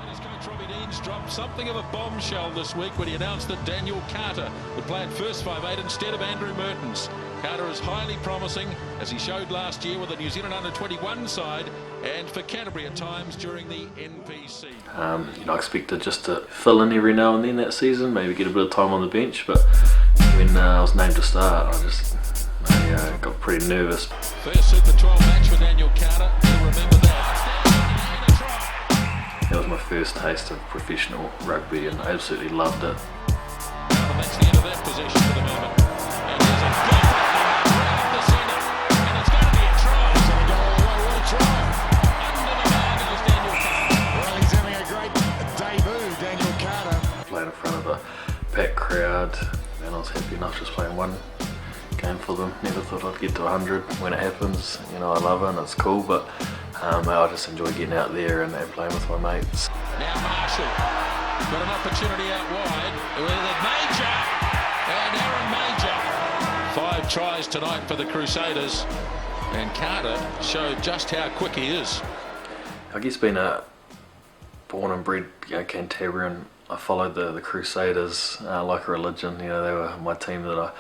His coach Robbie Deans dropped something of a bombshell this week when he announced that Daniel Carter would play at first 5'8" instead of Andrew Mertens. Carter is highly promising, as he showed last year with the New Zealand under-21 side and for Canterbury at times during the NPC. I expected just to fill in every now and then that season, maybe get a bit of time on the bench, but when I was named to start, I got pretty nervous. First Super 12 match for Daniel Carter, you'll remember that. That was my first taste of professional rugby and I absolutely loved it. And that's the end of that possession for the moment. And there's a goal right up the centre. And it's going to be a try. It's going to go away. What a try. Under the bar goes Daniel Carter. Well, he's having a great debut, Daniel Carter. Playing in front of a packed crowd and I was happy enough just playing one game for them. Never thought I'd get to 100 when it happens. I love it and it's cool, but I just enjoy getting out there and playing with my mates. Now Marshall got an opportunity out wide with a Major and Aaron Major. 5 tries tonight for the Crusaders and Carter showed just how quick he is. I guess being a born and bred Cantabrian, I followed the Crusaders like a religion. They were my team that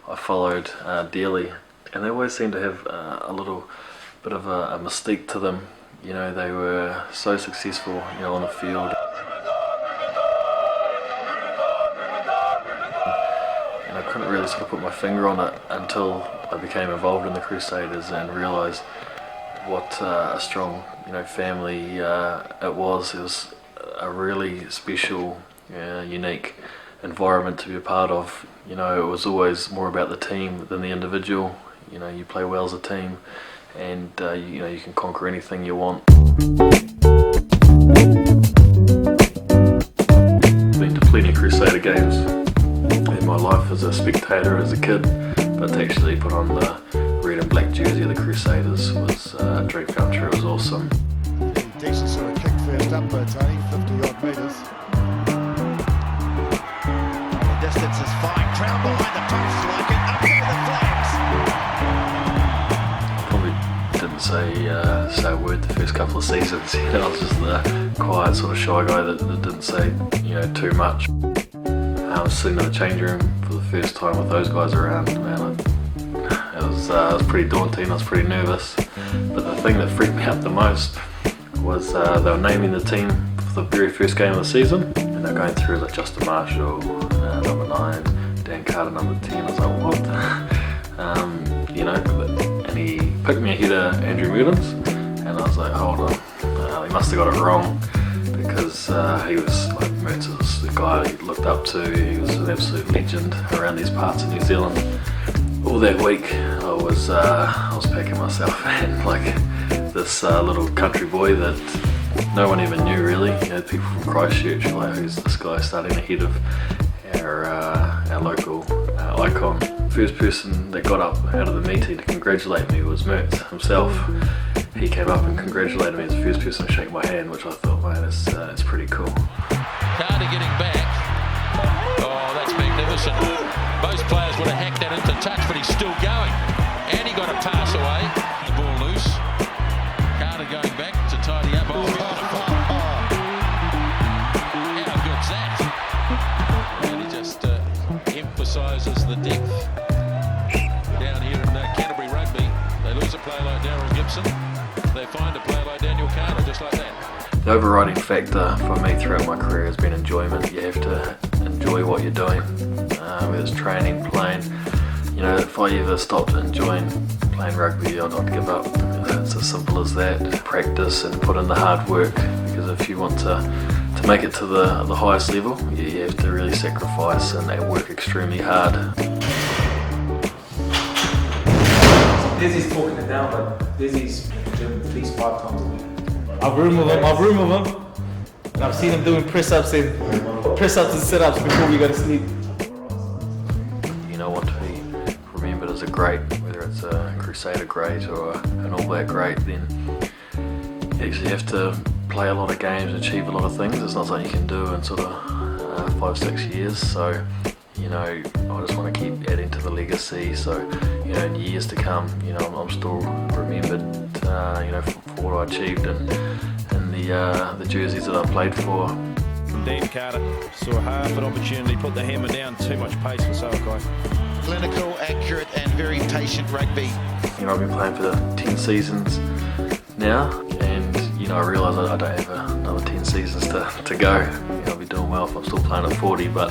I followed dearly, and they always seemed to have a little bit of a mystique to them. They were so successful on the field. And I couldn't really sort of put my finger on it until I became involved in the Crusaders and realised what a strong family it was. It was a really special, unique environment to be a part of. It was always more about the team than the individual. You play well as a team and you can conquer anything you want. Been to plenty of Crusader games in my life as a spectator as a kid, but to actually put on the red and black jersey of the Crusaders was a dream come true. It was awesome. Decent sort of kick first up, Tony, 50 odd metres. The distance is fine. Crown behind the post, like it up over the flags. Probably didn't say a word the first couple of seasons. I was just the quiet sort of shy guy that didn't say too much. I was sitting in the change room for the first time with those guys around. Man, it was pretty daunting. I was pretty nervous. But the thing that freaked me out the most was they were naming the team for the very first game of the season, and they're going through like Justin Marshall, number 9, Dan Carter, number 10. I was like, what? And he picked me ahead of Andrew Mertens, and I was like, hold on, he must have got it wrong, because he was like, Mertens was the guy he looked up to. He was an absolute legend around these parts of New Zealand. All that week I was packing myself in like this little country boy that no one even knew really. People from Christchurch were like, who's this guy starting ahead of our local icon. First person that got up out of the meeting to congratulate me was Mert himself. He came up and congratulated me as the first person to shake my hand, which I thought, man, it's pretty cool. Carter getting back. Oh, that's magnificent. Most players would have hacked that into touch, but he's still going. And he got a pass away. The ball loose. Carter going back to tidy up. Oh, beautiful. How good's that? And he just emphasises the depth. Down here in Canterbury Rugby, they lose a player like Daryl Gibson. They find a player like Daniel Carter, just like that. The overriding factor for me throughout my career has been enjoyment. You have to enjoy what you're doing, whether it's training, playing. If I ever stopped enjoying playing rugby, I'd give up. It's as simple as that. Practice and put in the hard work, because if you want to make it to the highest level, you have to really sacrifice and work extremely hard. Dizzy's talking it down, but Dizzy's in the gym at least 5 times a week. I've room with him. And I've seen him doing press-ups and sit-ups before we go to sleep. Want to be remembered as a great, whether it's a Crusader great or an All Black great, then you actually have to play a lot of games, achieve a lot of things. It's not something you can do in sort of 5-6 years. So I just want to keep adding to the legacy. So in years to come, I'm still remembered, for what I achieved in the jerseys that I played for. Dan Carter saw half an opportunity, put the hammer down, too much pace for Salakai. Clinical, accurate and very patient rugby. You know, I've been playing for 10 seasons now, and you know, I realise I don't have another 10 seasons to go. You know, I'll be doing well if I'm still playing at 40, but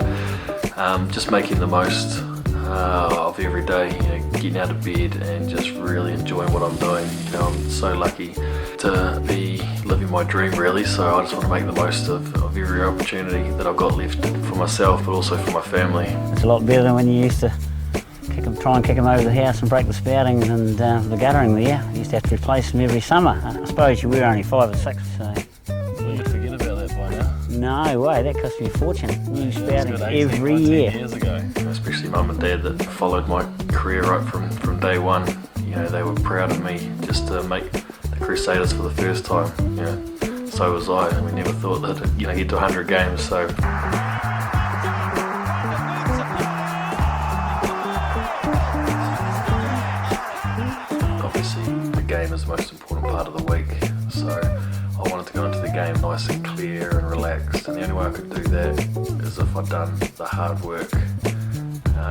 just making the most of every day, you know, getting out of bed and just really enjoying what I'm doing. You know, I'm so lucky to be living my dream really, so I just want to make the most of every opportunity that I've got left for myself, but also for my family. It's a lot better than when you used to try and kick them over the house and break the spoutings and the guttering there. You used to have to replace them every summer. I suppose you were only 5 or 6, so... You'd forget about that by now. No way, that cost me a fortune. New spoutings every 18, year. 19 years ago. Especially Mum and Dad that followed my career right from day one. You know, they were proud of me just to make the Crusaders for the first time. You know, so was I. We never thought that get to 100 games. So. Obviously, the game is the most important part of the week. So I wanted to go into the game nice and clear and relaxed, and the only way I could do that is if I'd done the hard work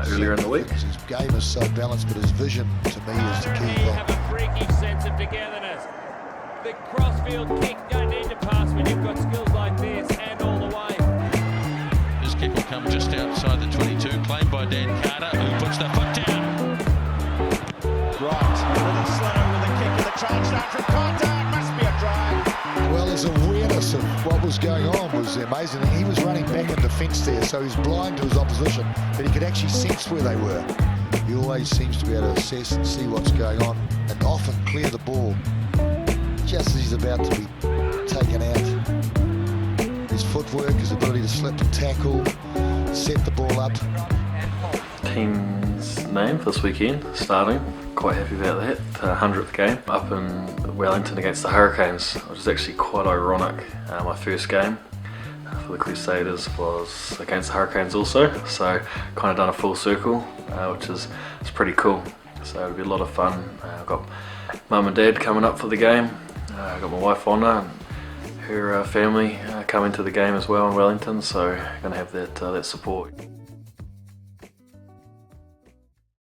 earlier in the week. His game is so balanced, but his vision to me is the key thing. Have a freaky sense of togetherness. The crossfield kick, don't need to pass when you've got skills like this, and all the way. This kick will come just outside the 22, claimed by Dan Carter, who puts the foot down. Right, a little slow with a kick of the touchdown from contact. Must be a try. Well, his awareness of what was going on was amazing. He was running back in defence there, so he's blind to his opposition, but he could actually sense where they were. He always seems to be able to assess and see what's going on, and often clear the ball just as he's about to be taken out. His footwork, his ability to slip and tackle, set the ball up. Team's name for this weekend, starting. Quite happy about that. 100th game up in Wellington against the Hurricanes, which is actually quite ironic. My first game for the Crusaders was against the Hurricanes also, so kind of done a full circle, which is pretty cool. So it'll be a lot of fun. I've got Mum and Dad coming up for the game. I've got my wife Anna and her family coming to the game as well in Wellington, so going to have that support.